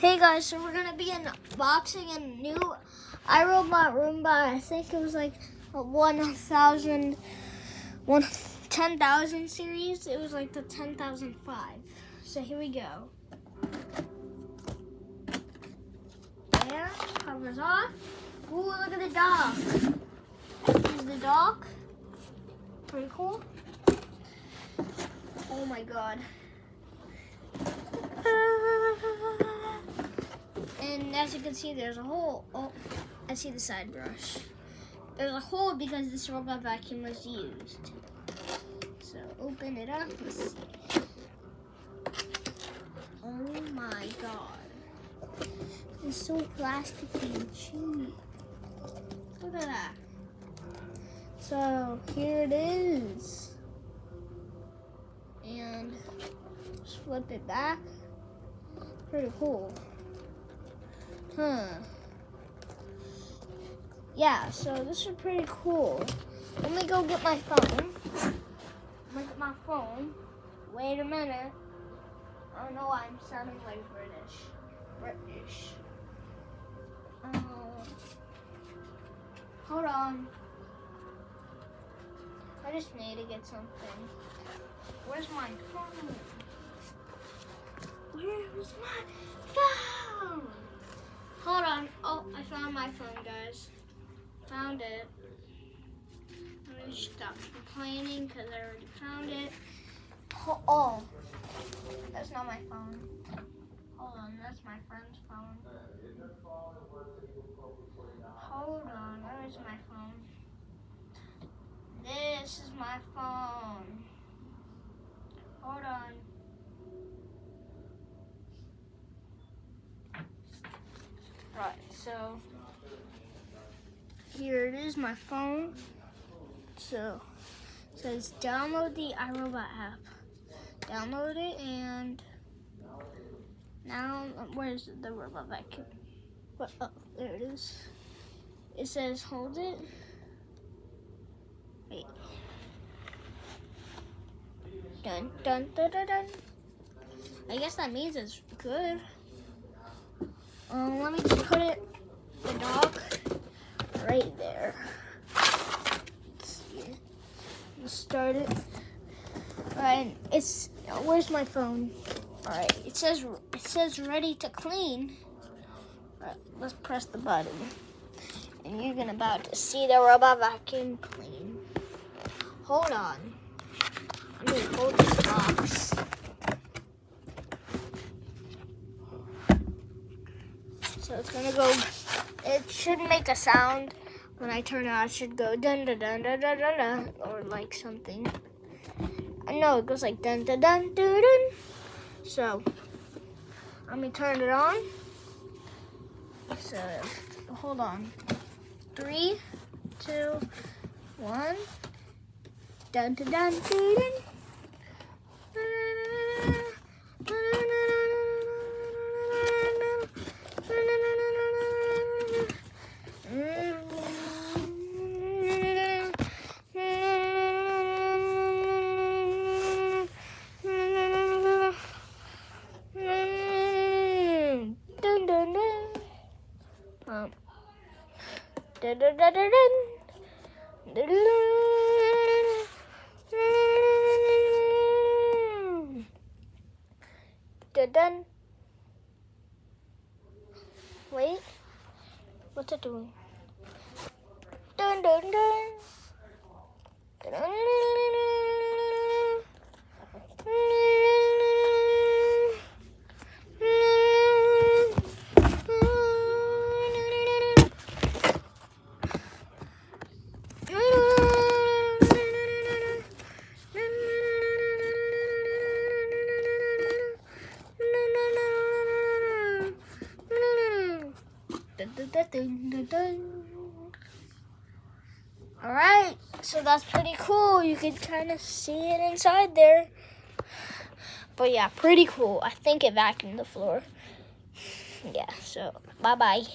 Hey guys, so we're gonna be unboxing a new iRobot Roomba. I think it was like a 10,000 series. It was like the 10,005. So here we go. There, covers off. Ooh, look at the dog. Here's the dog. Pretty cool. Oh my god. And as you can see, there's a hole. Oh, I see the side brush. There's a hole because this robot vacuum was used. So open it up. Let's see. Oh my god. It's so plasticky and cheap. Look at that. So here it is. And just flip it back. Pretty cool. Yeah, so this is pretty cool. Let me go get my phone. Look at my phone. Wait a minute. I don't know why I'm sounding like British. Hold on. I just need to get something. Where's my phone? Where's my phone? Hold on. Oh, I found my phone, guys. Found it. Let me stop complaining because I already found it. Oh, that's not my phone. Hold on, that's my friend's phone. Hold on, where is my phone? This is my phone. Hold on. Right, so here it is, my phone. So it says download the iRobot app. Download it, and now where's the robot vacuum? What? Oh, there it is. It says hold it. Wait. Dun dun dun dun dun. I guess that means it's good. Let me just put the dog right there. Let's see. Let's start it. Alright, where's my phone? Alright, it says ready to clean. Alright, let's press the button. And you're about to see the robot vacuum clean. Hold on. I'm gonna hold this box. So it's gonna go, it should make a sound. When I turn it on, it should go dun dun dun dun dun dun dun, or like something. I know it goes like dun dun dun dun dun. So, let me turn it on. So, hold on. 3, 2, 1. Dun dun dun dun dun. Dun, dun, dun, dun, dun. Dun, dun, dun, dun. Wait, what's it doing? Dun, dun, dun. Dun, dun, dun, dun. All right, so that's pretty cool. You can kind of see it inside there. But yeah, pretty cool. I think it vacuumed the floor. Yeah, so bye-bye.